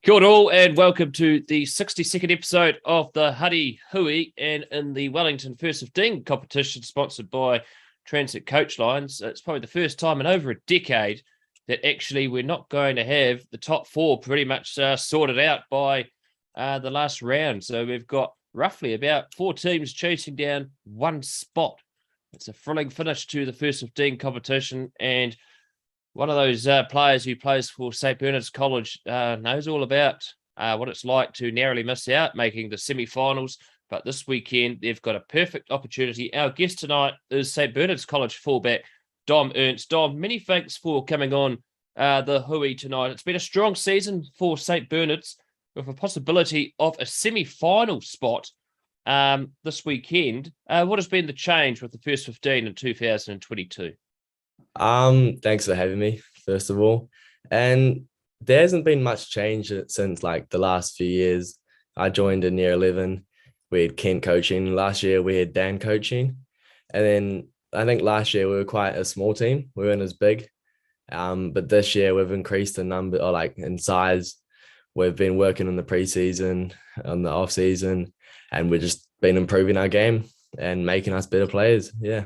Kia ora all, and welcome to the 62nd episode of the Huddy Hui and in the Wellington First 15 competition sponsored by Transit Coach Lines. It's probably the first time in over a decade that actually we're not going to have the top four pretty much sorted out by the last round. So we've got roughly about four teams chasing down one spot. It's a thrilling finish to the First 15 competition, and one of those players who plays for St. Bernard's College knows all about what it's like to narrowly miss out making the semi-finals. But this weekend, they've got a perfect opportunity. Our guest tonight is St. Bernard's College fullback Dom Ernst. Dom, many thanks for coming on the Hui tonight. It's been a strong season for St. Bernard's with a possibility of a semi-final spot this weekend. What has been the change with the First 15 in 2022? Thanks for having me, first of all. And there hasn't been much change since like the last few years. I joined in year 11. We had Kent coaching. Last year we had Dan coaching. And then I think last year we were quite a small team. We weren't as big. But this year we've increased the number, or like in size. We've been working in the preseason, on the off season, and we've just been improving our game and making us better players. Yeah.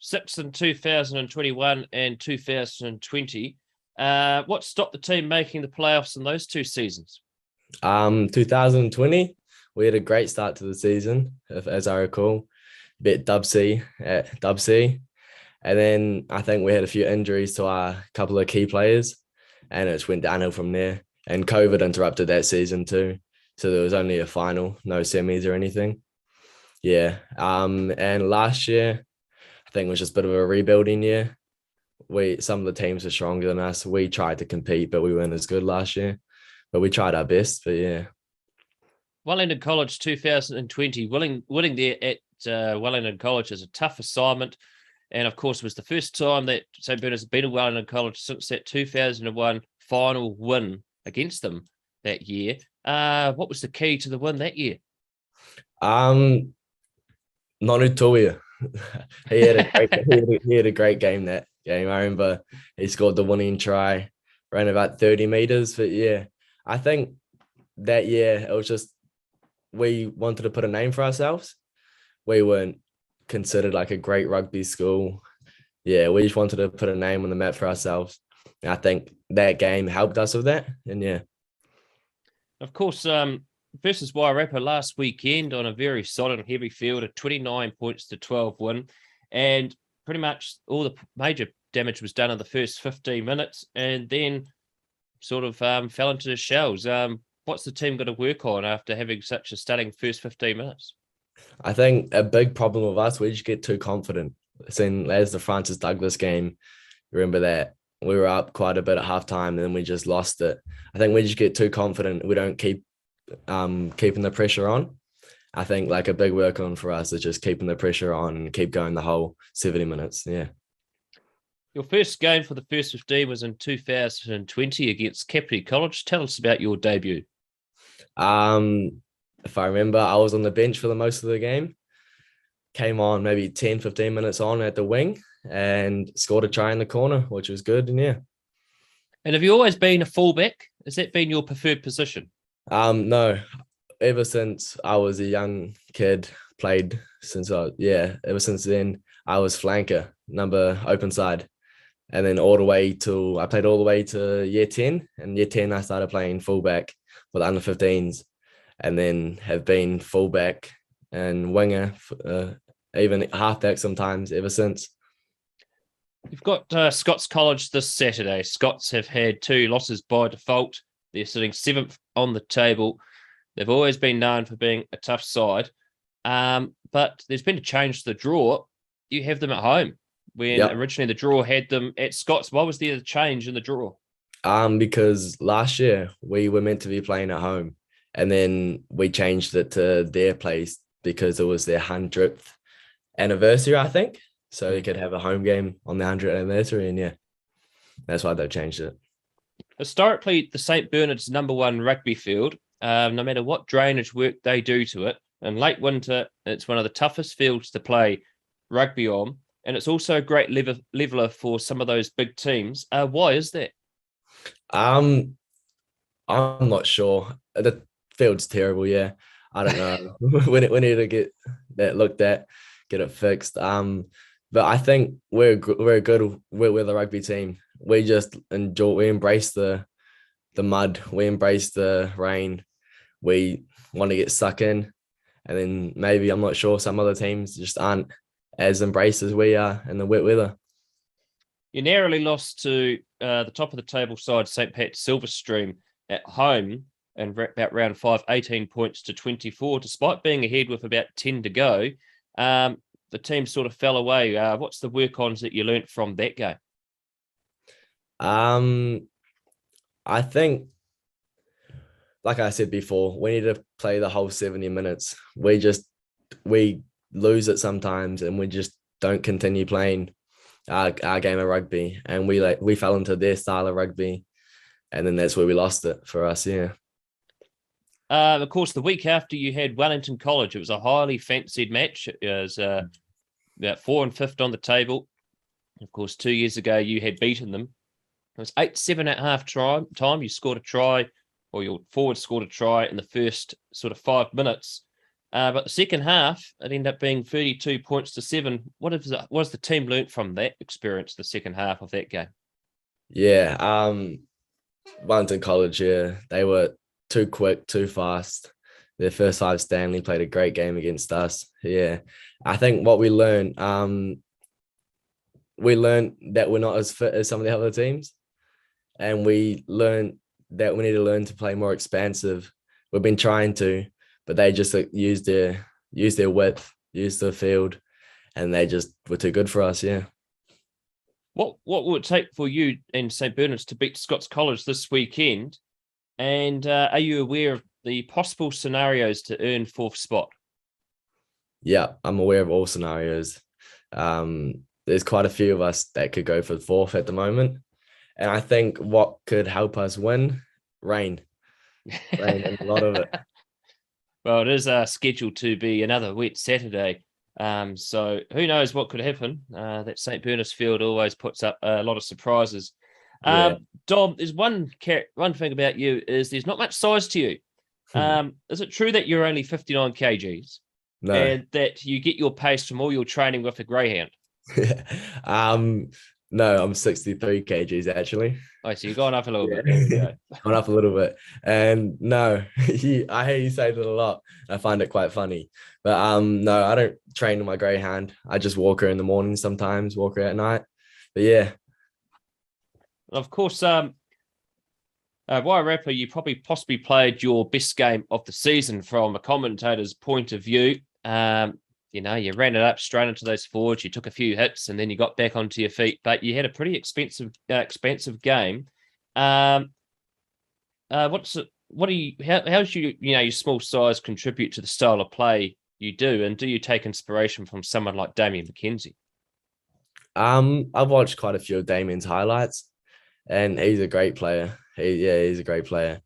Sixth in 2021 and 2020. What stopped the team making the playoffs in those two seasons? 2020, we had a great start to the season, as I recall. Bit Dub C at Dub C. And then I think we had a few injuries to our couple of key players, and it just went downhill from there. And COVID interrupted that season too. So there was only a final, no semis or anything. Yeah. And last year, I think it was just a bit of a rebuilding year. Some of the teams were stronger than us. We tried to compete, but we weren't as good last year. But we tried our best. But yeah. Wellington College 2020, winning there at Wellington College is a tough assignment. And of course, it was the first time that St. Bernard's had been at Wellington College since that 2001 final win against them that year. What was the key to the win that year? Nonu Tuia. he had a great game that game. I remember he scored the winning try, ran about 30 meters. But yeah, I think that year it was just we wanted to put a name for ourselves. We weren't considered like a great rugby school. Yeah, we just wanted to put a name on the map for ourselves. And I think that game helped us with that. And yeah. Of course, versus Wairarapa last weekend on a very solid and heavy field, a 29 points to 12 win. And pretty much all the major damage was done in the first 15 minutes and then sort of fell into the shells. What's the team got to work on after having such a stunning first 15 minutes? I think a big problem with us, we just get too confident. As the Francis Douglas game, remember that we were up quite a bit at halftime and then we just lost it. I think we just get too confident. We don't keep keeping the pressure on. I think like a big work on for us is just keeping the pressure on and keep going the whole 70 minutes. Yeah. Your first game for the First 15 was in 2020 against Capri College. Tell us about your debut. If I remember, I was on the bench for the most of the game. Came on maybe 10, 15 minutes on at the wing and scored a try in the corner, which was good. And yeah. And have you always been a fullback? Has that been your preferred position? No. Ever since I was a young kid, ever since then, I was flanker, number open side. And then I played all the way to year 10. And year 10, I started playing fullback with under 15s and then have been fullback and winger, even halfback sometimes ever since. You've got Scots College this Saturday. Scots have had 2 losses by default. They're sitting 7th on the table. They've always been known for being a tough side. But there's been a change to the draw. You have them at home when originally the draw had them at Scots. Why was there a change in the draw? Because last year we were meant to be playing at home and then we changed it to their place because it was their 100th anniversary, I think. So you could have a home game on the 100th anniversary. And yeah, that's why they've changed it. Historically, the St. Bernard's #1 rugby field, no matter what drainage work they do to it, in late winter, it's one of the toughest fields to play rugby on. And it's also a great leveler for some of those big teams. Why is that? I'm not sure. The field's terrible. Yeah, I don't know. We need to get that looked at, get it fixed. But I think we're good. We're the rugby team. We just enjoy. We embrace the mud. We embrace the rain. We want to get stuck in, and then maybe I'm not sure. Some other teams just aren't as embraced as we are in the wet weather. You narrowly lost to the top of the table side, St. Pat Silverstream, at home and about round 5, 18 points to 24, despite being ahead with about 10 to go. The team sort of fell away. What's the work-ons that you learnt from that game? I think, like I said before, we need to play the whole 70 minutes. We lose it sometimes, and we just don't continue playing our game of rugby, and we fell into their style of rugby, and then that's where we lost it for us. Yeah. Of course, the week after you had Wellington College, it was a highly fancied match. It was about 4 and 5th on the table. Of course, 2 years ago, you had beaten them. It was 8-7 at half time. You scored a try, or your forward scored a try in the first sort of 5 minutes. But the second half, it ended up being 32 points to 7. What has the team learnt from that experience, the second half of that game? Yeah. Wellington College, yeah, they were too quick, too fast. Their first 5 Stanley played a great game against us. Yeah. I think what we learned that we're not as fit as some of the other teams. And we learned that we need to learn to play more expansive. We've been trying to, but they just use their width, use the field, and they just were too good for us. Yeah. What will it take for you and St. Bernard's to beat Scots College this weekend? And are you aware of the possible scenarios to earn 4th spot? Yeah, I'm aware of all scenarios. There's quite a few of us that could go for 4th at the moment. And I think what could help us win, rain and a lot of it. Well, it is scheduled to be another wet Saturday. So who knows what could happen? That St. Bernard's field always puts up a lot of surprises. Yeah. Dom, there's one thing about you is there's not much size to you. Is it true that you're only 59 kgs? No. And that you get your pace from all your training with a greyhound? No, I'm 63 kgs actually. Oh, so you've gone up a little bit. There we go. Gone up a little bit. And no, I hear you say that a lot. I find it quite funny. But no, I don't train with my greyhound. I just walk her in the morning sometimes, walk her at night. But yeah. Of course, Wairarapa, you possibly played your best game of the season from a commentator's point of view. You ran it up straight into those forwards. You took a few hits and then you got back onto your feet, but you had a pretty expensive game. How does your small size contribute to the style of play you do? And do you take inspiration from someone like Damien McKenzie? I've watched quite a few of Damien's highlights, and he's a great player. He's a great player.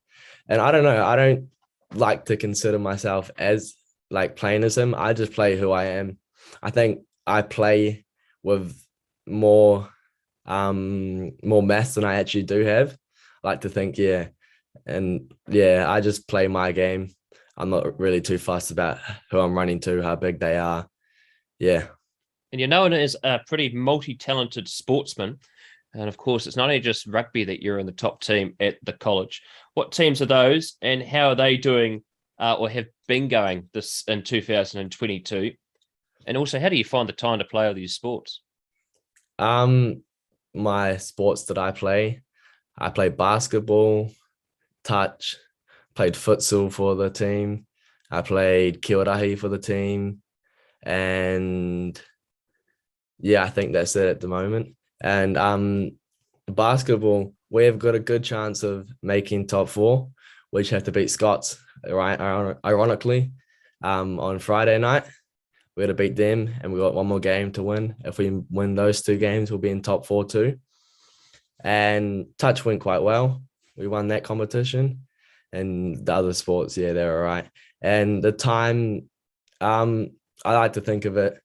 And I don't know, I don't like to consider myself as like playing as him. I just play who I am. I think I play with more mass than I actually do have. I like to think, yeah. And yeah, I just play my game. I'm not really too fussed about who I'm running to, how big they are. Yeah. And you're known as a pretty multi-talented sportsman. And of course, it's not only just rugby that you're in the top team at the college. What teams are those and how are they doing or have been going this in 2022? And also, how do you find the time to play all these sports? My sports that I play basketball, touch, played futsal for the team. I played kiwarahi for the team. And yeah, I think that's it at the moment. And basketball, we have got a good chance of making top 4. We just have to beat Scots, right? Ironically, on Friday night, we got to beat them, and we got one more game to win. If we win those 2 games, we'll be in top 4 too. And touch went quite well. We won that competition, and the other sports, yeah, they're all right. And the time, I like to think of it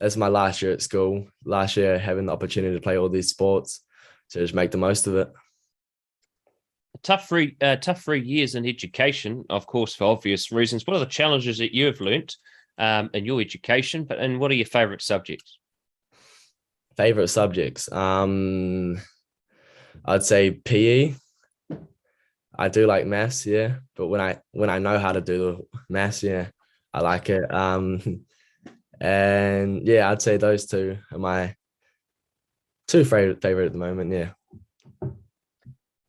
as my last year at school. Last year, having the opportunity to play all these sports, so just make the most of it. tough 3 years in education, of course, for obvious reasons. What are the challenges that you have learnt in your education, and what are your favourite subjects? Favorite subjects? I'd say PE. I do like maths, yeah, but when I know how to do the maths, yeah, I like it. And yeah, I'd say those two are my two favorite at the moment. Yeah.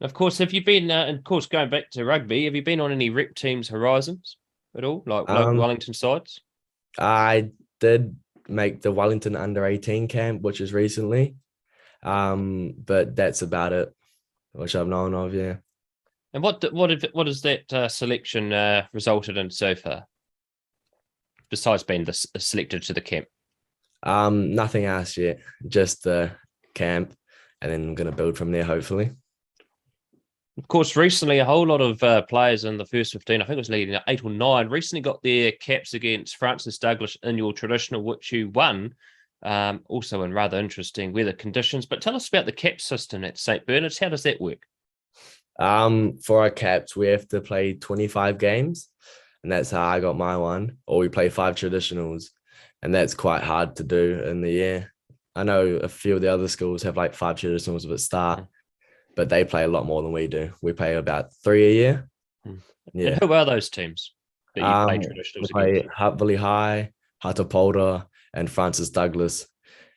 Of course, have you been? Of course, going back to rugby, have you been on any rep teams' horizons at all, like local Wellington sides? I did make the Wellington under-18 camp, which is recently, but that's about it, which I've known of. Yeah. And what has that selection resulted in so far, besides being selected to the camp? Nothing else yet, just the camp, and then I'm going to build from there, hopefully. Of course, recently a whole lot of players in the first 15, I think it was leading at 8 or 9, recently got their caps against Francis Douglas in your traditional, which you won, also in rather interesting weather conditions. But tell us about the cap system at St. Bernard's. How does that work? For our caps, we have to play 25 games, and that's how I got my one. Or we play 5 traditionals, and that's quite hard to do in the year. I know a few of the other schools have like 5 traditionals at the start, but they play a lot more than we do. We play about 3 a year. Yeah. And who are those teams that you play traditionals we against? Huddy Hui, Hatapolda, and Francis Douglas.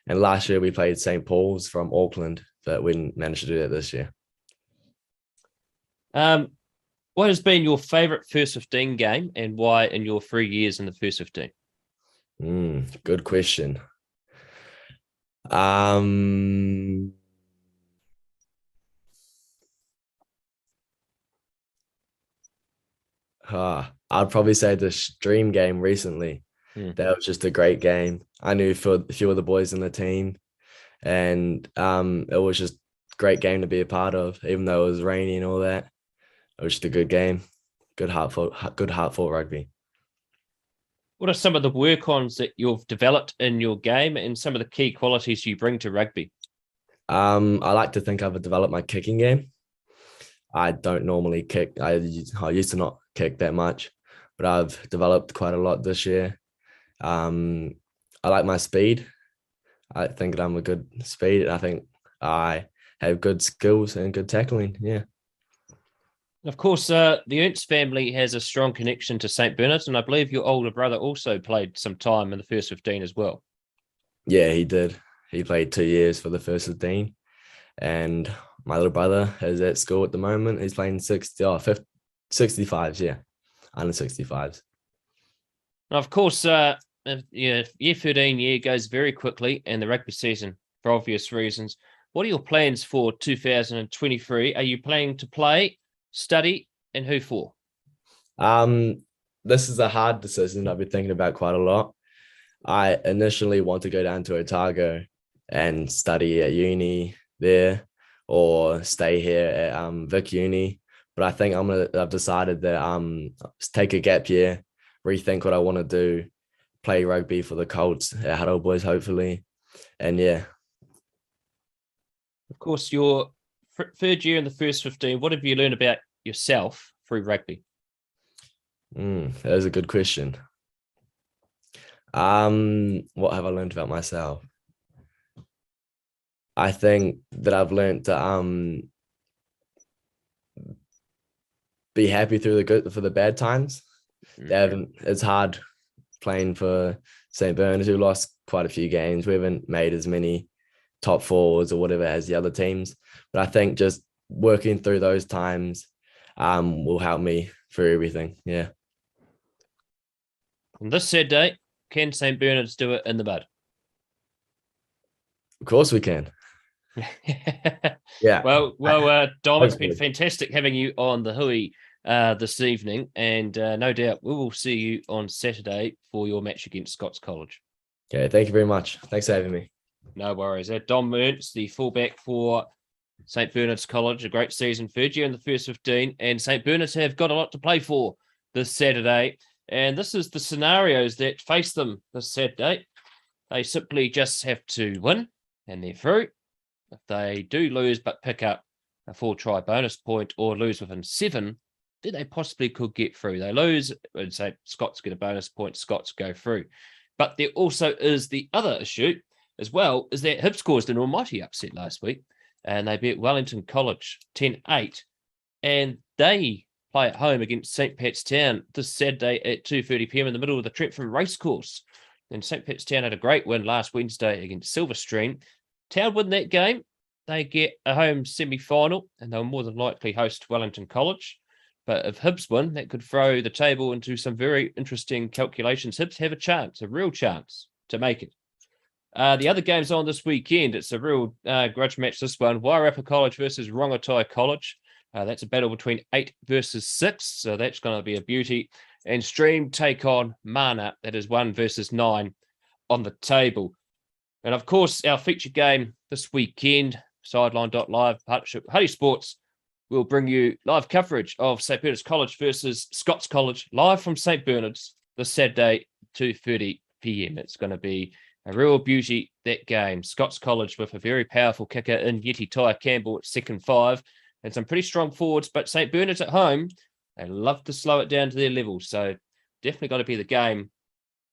And last year we played St. Paul's from Auckland, but we didn't manage to do that this year. What has been your favourite first 15 game, and why in your 3 years in the first 15? Good question. I'd probably say the stream game recently. That was just a great game. I knew for a few of the boys in the team, and it was just a great game to be a part of, even though it was rainy and all that. It was just a good game, good heartfelt rugby. What are some of the work-ons that you've developed in your game and some of the key qualities you bring to rugby? I like to think I've developed my kicking game. I don't normally kick. I used to not kick that much, but I've developed quite a lot this year. I like my speed. I think that I'm a good speed. I think I have good skills and good tackling. Yeah. Of course, the Ernst family has a strong connection to St. Bernard's, and I believe your older brother also played some time in the first 15 as well. Yeah, he did. He played 2 years for the first 15, and my little brother is at school at the moment. He's playing 65s, yeah, under 65s. Of course, year 13 year goes very quickly, and the rugby season, for obvious reasons. What are your plans for 2023? Are you planning to play, study, and who for? This is a hard decision I've been thinking about quite a lot. I initially want to go down to Otago and study at uni there, or stay here at Vic Uni. But I think I've decided that take a gap year, rethink what I want to do, play rugby for the Colts at Huddy Boys, hopefully. And yeah. Of course, your third year in the first 15, what have you learned about yourself through rugby? That is a good question. What have I learned about myself? I think that I've learned to be happy through the bad times. It's hard playing for St. Bernard's, who lost quite a few games. We haven't made as many top fours or whatever as the other teams, but I think just working through those times will help me through everything. Yeah. On this Saturday, can St. Bernard's do it in the mud? Of course we can. Yeah. Well, Dom, it's been fantastic having you on the Hui this evening, and no doubt we will see you on Saturday for your match against Scots College. Okay, thank you very much. Thanks for having me. No worries. Dom Ernst, the fullback for St. Bernard's College, a great season, third year in the first 15, and St. Bernard's have got a lot to play for this Saturday. And this is the scenarios that face them this Saturday. They simply just have to win, and they're through. If they do lose but pick up a 4-try bonus point or lose within 7, then they possibly could get through. They lose, and say Scots get a bonus point, Scots go through. But there also is the other issue as well, is that Hibs caused an almighty upset last week, and they beat Wellington College 10-8, and they play at home against St. Pat's Town this Saturday at 2:30 p.m. in the middle of the Trentford Racecourse. And St. Pat's Town had a great win last Wednesday against Silverstream. Town win that game, they get a home semi-final, and they'll more than likely host Wellington College. But if Hibs win, that could throw the table into some very interesting calculations. Hibs have a chance, a real chance to make it. The other games on this weekend, it's a real grudge match, this one. Wairarapa College versus Rongatai College. That's a battle between 8 versus 6, so that's going to be a beauty. And Stream take on Mana, that is 1 versus 9 on the table. And of course, our feature game this weekend, Sideline.live, partnership with Huddy Sports, will bring you live coverage of St. Bernard's College versus Scots College, live from St. Bernard's this Saturday, 2:30 p.m. It's going to be a real beauty, that game. Scots College with a very powerful kicker in Yeti Ty Campbell at second 5, and some pretty strong forwards, but St. Bernard's at home, they love to slow it down to their level. So definitely got to be the game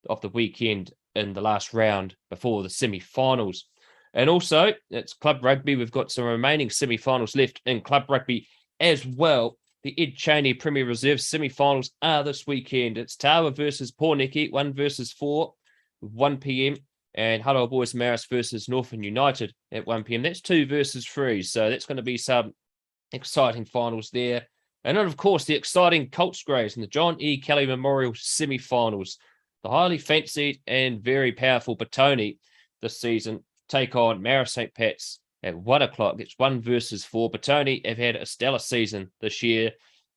of the weekend in the last round before the semi-finals. And also, it's club rugby. We've got some remaining semi-finals left in club rugby as well. The Ed Cheney Premier Reserve semi-finals are this weekend. It's Tawa versus Porniki, 1 versus 4, 1 p.m. And Huddy Boys Marist versus Northern United at 1 p.m. That's 2 versus 3. So that's going to be some exciting finals there. And then, of course, the exciting Colts Greys and the John E. Kelly Memorial semi-finals. The highly fancied and very powerful Batoni this season take on Marist St. Pat's at 1 o'clock. It's 1 versus 4. Batoni have had a stellar season this year,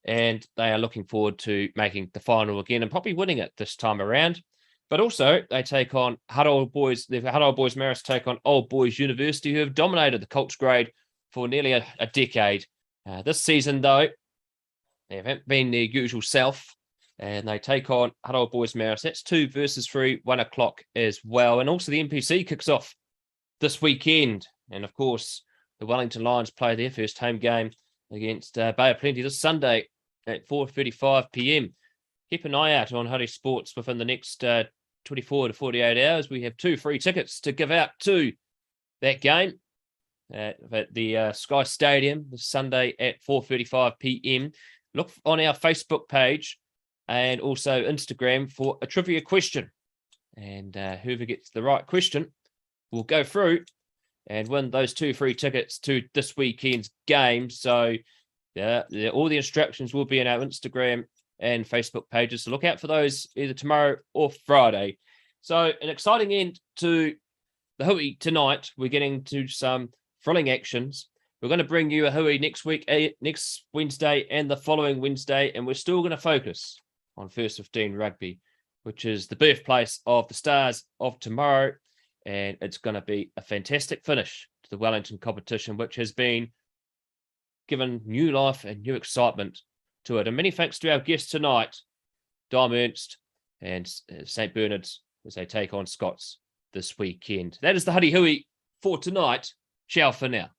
and they are looking forward to making the final again and probably winning it this time around. But also, they take on Huddy Boys. The Huddy Boys Marist take on Old Boys University, who have dominated the Colts grade for nearly a decade. This season, though, they haven't been their usual self, and they take on Huddy Boys Marist. That's 2 versus 3, 1 o'clock as well. And also the NPC kicks off this weekend. And of course, the Wellington Lions play their first home game against Bay of Plenty this Sunday at 4:35 p.m. Keep an eye out on Huddy Sports within the next 24 to 48 hours. We have 2 free tickets to give out to that game at the Sky Stadium this Sunday at 4:35 p.m. Look on our Facebook page and also Instagram for a trivia question. And whoever gets the right question will go through and win those 2 free tickets to this weekend's game. So all the instructions will be in our Instagram and Facebook pages. So look out for those either tomorrow or Friday. So an exciting end to the Hui tonight. We're getting to some thrilling actions. We're going to bring you a Hui next week, next Wednesday and the following Wednesday. And we're still going to focus on First 15 rugby, which is the birthplace of the Stars of tomorrow. And it's going to be a fantastic finish to the Wellington competition, which has been given new life and new excitement to it. And many thanks to our guests tonight, Dom Ernst and St. Bernard's, as they take on Scots this weekend. That is the Huddy Hui for tonight. Ciao for now.